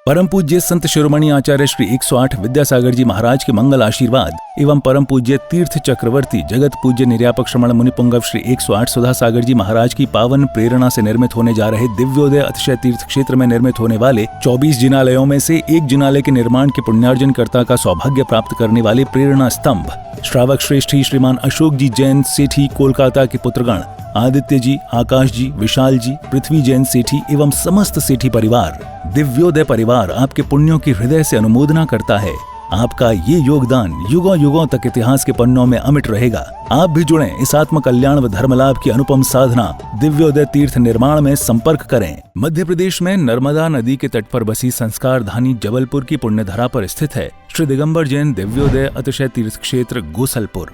परम पूज्य संत शिरोमणि आचार्य श्री 108 विद्यासागर जी महाराज के मंगल आशीर्वाद एवं परम पूज्य तीर्थ चक्रवर्ती जगत पूज्य निर्यापक श्रमण मुनिपुंगव श्री 108 सुधा सागर जी महाराज की पावन प्रेरणा से निर्मित होने जा रहे दिव्योदय अतिशय तीर्थ क्षेत्र में निर्मित होने वाले 24 जिनालयों में से एक जिनालय के निर्माण के पुण्यार्जन कर्ता का सौभाग्य प्राप्त करने वाले प्रेरणा स्तंभ श्रावक श्रेष्ठी श्रीमान अशोक जी जैन सेठी कोलकाता के पुत्रगण आदित्य जी, आकाश जी, विशाल जी, पृथ्वी जैन सेठी एवं समस्त सेठी परिवार, दिव्योदय परिवार आपके पुण्यों की हृदय से अनुमोदना करता है। आपका ये योगदान युगों युगों तक इतिहास के पन्नों में अमिट रहेगा। आप भी जुड़ें इस आत्म कल्याण व धर्म लाभ की अनुपम साधना दिव्योदय तीर्थ निर्माण में संपर्क करें। मध्य प्रदेश में नर्मदा नदी के तट पर बसी संस्कार धानी जबलपुर की पुण्यधरा पर स्थित है श्री दिगंबर जैन दिव्योदय अतिशय तीर्थ क्षेत्र गोसलपुर,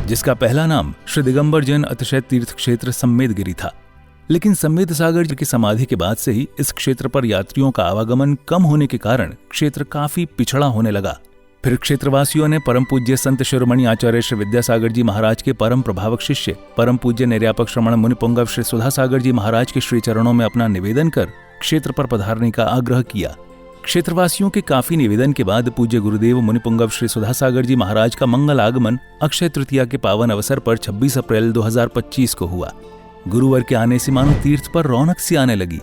जिसका पहला नाम श्री दिगंबर जैन अतिशय तीर्थ क्षेत्र सम्मेदगिरी था। लेकिन सम्मेद सागर जी की समाधि के बाद से ही इस क्षेत्र पर यात्रियों का आवागमन कम होने के कारण क्षेत्र काफी पिछड़ा होने लगा। फिर क्षेत्रवासियों ने परम पूज्य संत शिरोमणि आचार्य श्री विद्यासागर जी महाराज के परम प्रभावक शिष्य परम पूज्य निर्यापक श्रमण मुनिपुंगव श्री सुधा सागर जी महाराज के श्री चरणों में अपना निवेदन कर क्षेत्र पर पधारने का आग्रह किया। क्षेत्रवासियों के काफी निवेदन के बाद पूज्य गुरुदेव मुनिपुंगव श्री सुधा सागर जी महाराज का मंगल आगमन अक्षय तृतीया के पावन अवसर पर 26 अप्रैल 2025 को हुआ। गुरुवार के आने से मानो तीर्थ पर रौनक सी आने लगी।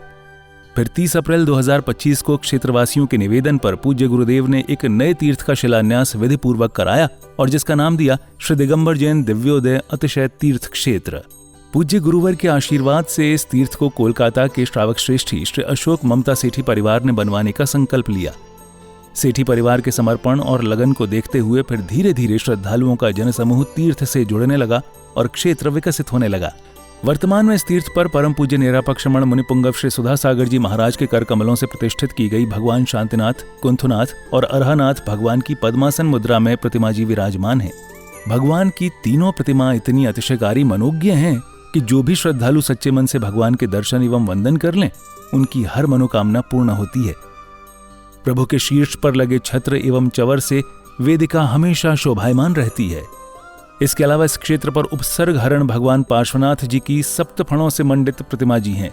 फिर 30 अप्रैल 2025 को क्षेत्रवासियों के निवेदन पर पूज्य गुरुदेव ने एक नए तीर्थ का शिलान्यास विधि पूर्वक कराया और जिसका नाम दिया श्री दिगंबर जैन दिव्योदय अतिशय तीर्थ क्षेत्र। पूज्य गुरुवर के आशीर्वाद से इस तीर्थ को कोलकाता के श्रावक श्रेष्ठी श्री अशोक ममता सेठी परिवार ने बनवाने का संकल्प लिया। सेठी परिवार के समर्पण और लगन को देखते हुए फिर धीरे धीरे श्रद्धालुओं का जनसमूह तीर्थ से जुड़ने लगा और क्षेत्र विकसित होने लगा। वर्तमान में इस तीर्थ पर परम पूज्य निर्यापक श्रमण मुनिपुंगव श्री सुधा सागर जी महाराज के कर कमलों से प्रतिष्ठित की गई भगवान शांतिनाथ, कुंथुनाथ और अरहनाथ भगवान की पद्मासन मुद्रा में प्रतिमा जी विराजमान है। भगवान की तीनों प्रतिमा इतनी अतिशयकारी मनोज्ञ हैं कि जो भी श्रद्धालु सच्चे मन से भगवान के दर्शन एवं वंदन कर लें, उनकी हर मनोकामना पूर्ण होती है। प्रभु के शीर्ष पर लगे छत्र एवं चवर से वेदिका हमेशा शोभायमान रहती है। इसके अलावा इस क्षेत्र पर उपसर्ग हरण भगवान पार्श्वनाथ जी की सप्तफणों से मंडित प्रतिमा जी हैं।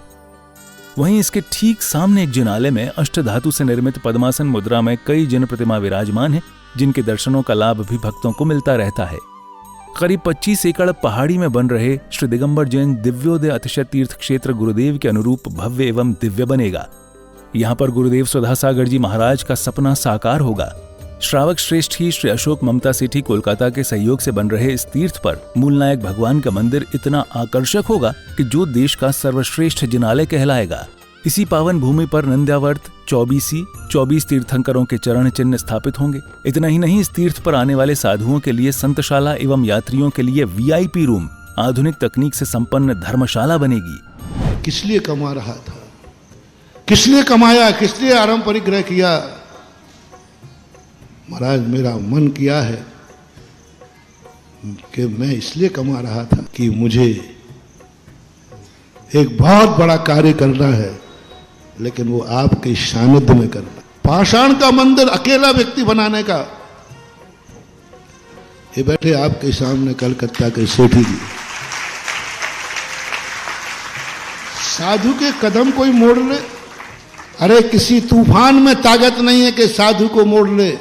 वहीं इसके ठीक सामने एक जिनालय में अष्टधातु से निर्मित पद्मासन मुद्रा में कई जिन प्रतिमा विराजमान हैं, जिनके दर्शनों का लाभ भी भक्तों को मिलता रहता है। करीब 25 एकड़ पहाड़ी में बन रहे श्री दिगंबर जैन दिव्योदय अतिशय तीर्थ क्षेत्र गुरुदेव के अनुरूप भव्य एवं दिव्य बनेगा। यहाँ पर गुरुदेव सुधा सागर जी महाराज का सपना साकार होगा। श्रावक श्रेष्ठी श्री अशोक ममता सेठी कोलकाता के सहयोग से बन रहे इस तीर्थ पर मूलनायक भगवान का मंदिर इतना आकर्षक होगा कि जो देश का सर्वश्रेष्ठ जिनालय कहलाएगा। इसी पावन भूमि पर नंद्यावर्त 24 तीर्थंकरों के चरण चिन्ह स्थापित होंगे। इतना ही नहीं, इस तीर्थ पर आने वाले साधुओं के लिए संतशाला एवं यात्रियों के लिए VIP रूम, आधुनिक तकनीक से संपन्न धर्मशाला बनेगी। किस लिए कमा रहा था, किस लिए कमाया, किस लिए आराम परिग्रह किया? महाराज मेरा मन किया है कि मैं इसलिए कमा रहा था कि मुझे एक बहुत बड़ा कार्य करना है, लेकिन वो आपके सानिध्य में करना। पाषाण का मंदिर अकेला व्यक्ति बनाने का। ये बैठे आपके सामने कलकत्ता के सेठी जी, साधु के कदम कोई मोड़ ले। अरे किसी तूफान में ताकत नहीं है कि साधु को मोड़ ले।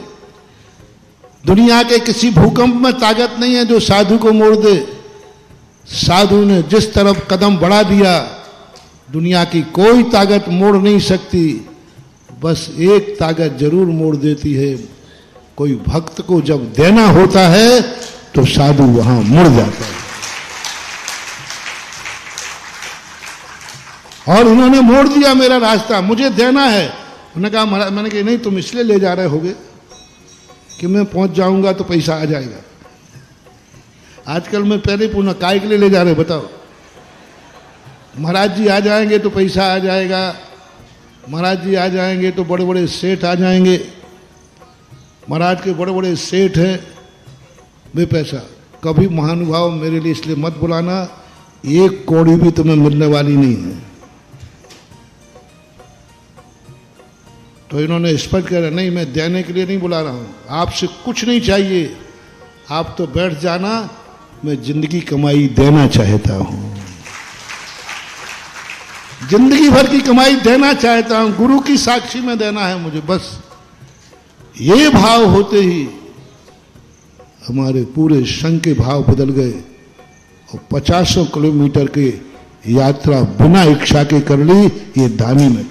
दुनिया के किसी भूकंप में ताकत नहीं है जो साधु को मोड़ दे। साधु ने जिस तरफ कदम बढ़ा दिया, दुनिया की कोई ताकत मोड़ नहीं सकती। बस एक ताकत जरूर मोड़ देती है, कोई भक्त को जब देना होता है तो साधु वहां मुड़ जाता है। और उन्होंने मोड़ दिया मेरा रास्ता, मुझे देना है। उन्होंने कहा महाराज, मैंने कहा नहीं, तुम इसलिए ले जा रहे होगे कि मैं पहुंच जाऊंगा तो पैसा आ जाएगा। आजकल मैं पहले पूछना काय के लिए ले जा रहे बताओ? महाराज जी आ जाएंगे तो पैसा आ जाएगा, महाराज जी आ जाएंगे तो बड़े बड़े सेठ आ जाएंगे, महाराज के बड़े बड़े सेठ हैं, वे पैसा। कभी महानुभाव मेरे लिए इसलिए मत बुलाना, एक कौड़ी भी तुम्हें मिलने वाली नहीं है। तो इन्होंने स्पष्ट कहा नहीं, मैं देने के लिए नहीं बुला रहा हूं, आपसे कुछ नहीं चाहिए, आप तो बैठ जाना, मैं जिंदगी कमाई देना चाहता हूं। जिंदगी भर की कमाई देना चाहता हूं, गुरु की साक्षी में देना है मुझे, बस ये भाव होते ही हमारे पूरे संघ के भाव बदल गए और 50 किलोमीटर की यात्रा बिना इच्छा के कर ली, ये दानी में।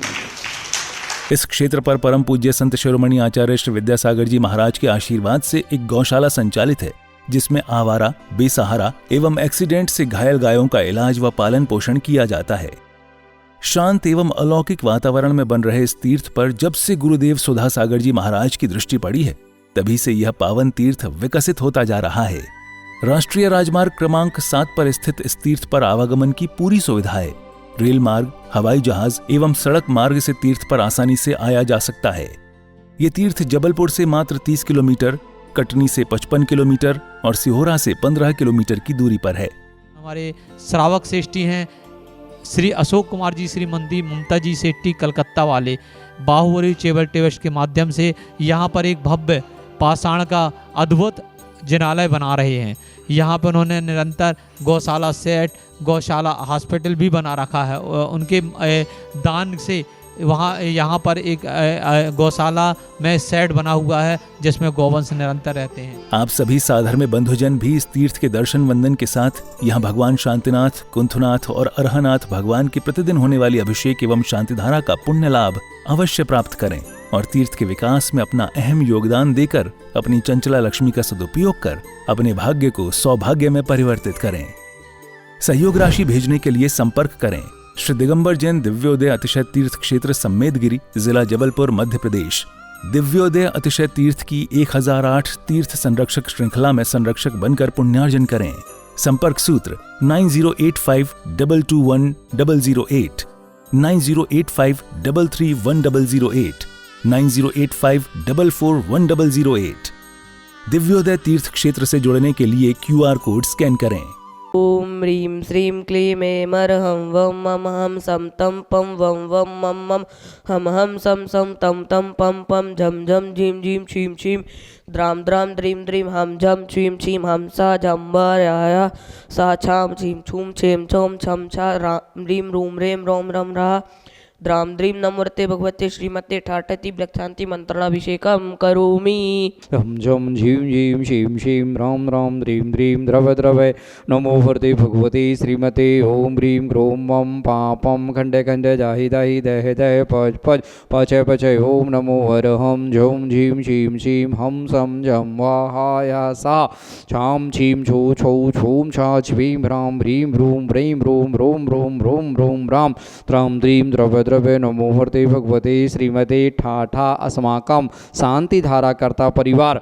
इस क्षेत्र पर परम पूज्य संत शिरोमणि आचार्य श्री विद्यासागर जी महाराज के आशीर्वाद से एक गौशाला संचालित है, जिसमें आवारा, बेसहारा एवं एक्सीडेंट से घायल गायों का इलाज व पालन पोषण किया जाता है। शांत एवं अलौकिक वातावरण में बन रहे इस तीर्थ पर जब से गुरुदेव सुधा सागर जी महाराज की दृष्टि पड़ी है, तभी से यह पावन तीर्थ विकसित होता जा रहा है। राष्ट्रीय राजमार्ग क्रमांक 7 पर स्थित इस तीर्थ पर आवागमन की पूरी सुविधा है। रेल मार्ग, हवाई जहाज एवं सड़क मार्ग से तीर्थ पर आसानी से आया जा सकता है। ये तीर्थ जबलपुर से मात्र 30 किलोमीटर, कटनी से 55 किलोमीटर और सिहोरा से 15 किलोमीटर की दूरी पर है। हमारे श्रावक श्रेष्ठी हैं श्री अशोक कुमार जी, श्रीमती ममता जी सेट्टी कलकत्ता वाले, बाहुबली चेबल टेवश के माध्यम से यहाँ पर एक भव्य पाषाण का अद्भुत जिनालय बना रहे हैं। यहाँ पर उन्होंने निरंतर गौशाला सेट, गौशाला हॉस्पिटल भी बना रखा है। उनके दान से वहाँ यहाँ पर एक गौशाला में सेट बना हुआ है जिसमें गौवंश निरंतर रहते हैं। आप सभी साधर्म्य बंधुजन भी इस तीर्थ के दर्शन वंदन के साथ यहाँ भगवान शांतिनाथ, कुंथनाथ और अरहनाथ भगवान की प्रतिदिन होने वाली अभिषेक एवं शांतिधारा का पुण्य लाभ अवश्य प्राप्त करें और तीर्थ के विकास में अपना अहम योगदान देकर अपनी चंचला लक्ष्मी का सदुपयोग कर अपने भाग्य को सौभाग्य में परिवर्तित करें। सहयोग राशि भेजने के लिए संपर्क करें श्री दिगंबर जैन दिव्योदय अतिशय तीर्थ क्षेत्र सम्मेदगिरी, जिला जबलपुर, मध्य प्रदेश। दिव्योदय अतिशय तीर्थ की 1008 तीर्थ संरक्षक श्रृंखला में संरक्षक बनकर पुण्यार्जन करें। संपर्क सूत्र 9085221008, 9085331008, 9085441008। दिव्योदय तीर्थ क्षेत्र से जुड़ने के लिए QR कोड स्कैन करें। ओम ह्रीं श्रीं क्लीं ऐं अरहं वं मम हम सम तम पम वं वं मम मम हम सम सम तम तम पम पम झम झम झीम झीम छीम छीम द्राम द्राम द्रीम द्रीम हम झम छीम छीम हम सा झम वाया सा छाम छीम छूम छेम छोम छम छा राम रीम रूम रेम रोम रम रा द्राम द्रीम नमूर्ते भगवते श्रीमते ठाठति ब्लक्षांति मंत्रणाभिषेकम करोमि। हम झम झीम झीम शीम शीम राम राम द्रीम द्रीम द्रव द्रवय नमो वर्ते भगवते श्रीमते ओम ह्रीं ग्रोम मम पापम खंडे खंडे जाहि दाहि दह दह पच पच पचय पचय ओम नमो हरहम झोम झीम शीम शीम हम सम झम वाहाया सा छाम छीम छो छो छूम छा छीम राम ह्रीं रूम रेम रोम रोम रोम रोम रोम राम त्राम द्रीम द्रव द्रव्य नमो वर्ते भगवते श्रीमते ठाठा अस्माकम शांति धारा कर्ता परिवार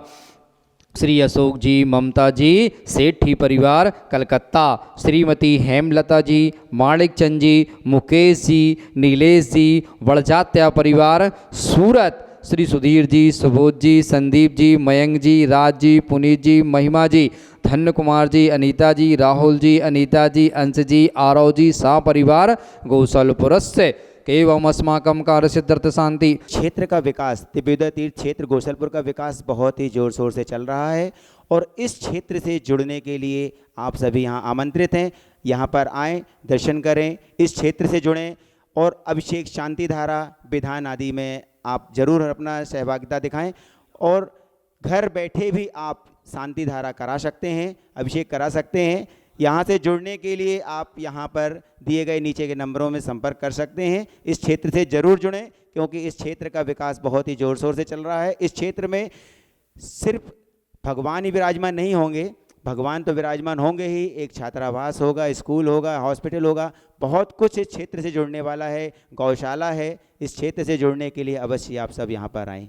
श्री अशोक जी, ममता जी सेठी परिवार कलकत्ता, श्रीमती हेमलता जी, माणिक चंद जी, मुकेश जी, नीलेश जी वड़जात्या परिवार सूरत, श्री सुधीर जी, सुबोध जी, संदीप जी, मयंक जी, राज जी, पुनीत जी, महिमा जी, धन्य कुमार जी, अनीता जी, राहुल जी, अनीता जी, अंश जी, आरव जी सा परिवार गौसलपुरस्य एवं अस्माकम कार्य सिद्धार्थ शांति। क्षेत्र का विकास, दिव्योदय तीर्थ क्षेत्र गौसलपुर का विकास बहुत ही जोर शोर से चल रहा है और इस क्षेत्र से जुड़ने के लिए आप सभी यहाँ आमंत्रित हैं। यहाँ पर आएँ, दर्शन करें, इस क्षेत्र से जुड़ें और अभिषेक, शांति धारा, विधान आदि में आप जरूर अपना सहभागिता दिखाएं और घर बैठे भी आप शांति धारा करा सकते हैं, अभिषेक करा सकते हैं। यहाँ से जुड़ने के लिए आप यहाँ पर दिए गए नीचे के नंबरों में संपर्क कर सकते हैं। इस क्षेत्र से ज़रूर जुड़ें क्योंकि इस क्षेत्र का विकास बहुत ही ज़ोर शोर से चल रहा है। इस क्षेत्र में सिर्फ भगवान ही विराजमान नहीं होंगे, भगवान तो विराजमान होंगे ही, एक छात्रावास होगा, स्कूल होगा, हॉस्पिटल होगा, बहुत कुछ इस क्षेत्र से जुड़ने वाला है, गौशाला है। इस क्षेत्र से जुड़ने के लिए अवश्य आप सब यहाँ पर आएँ।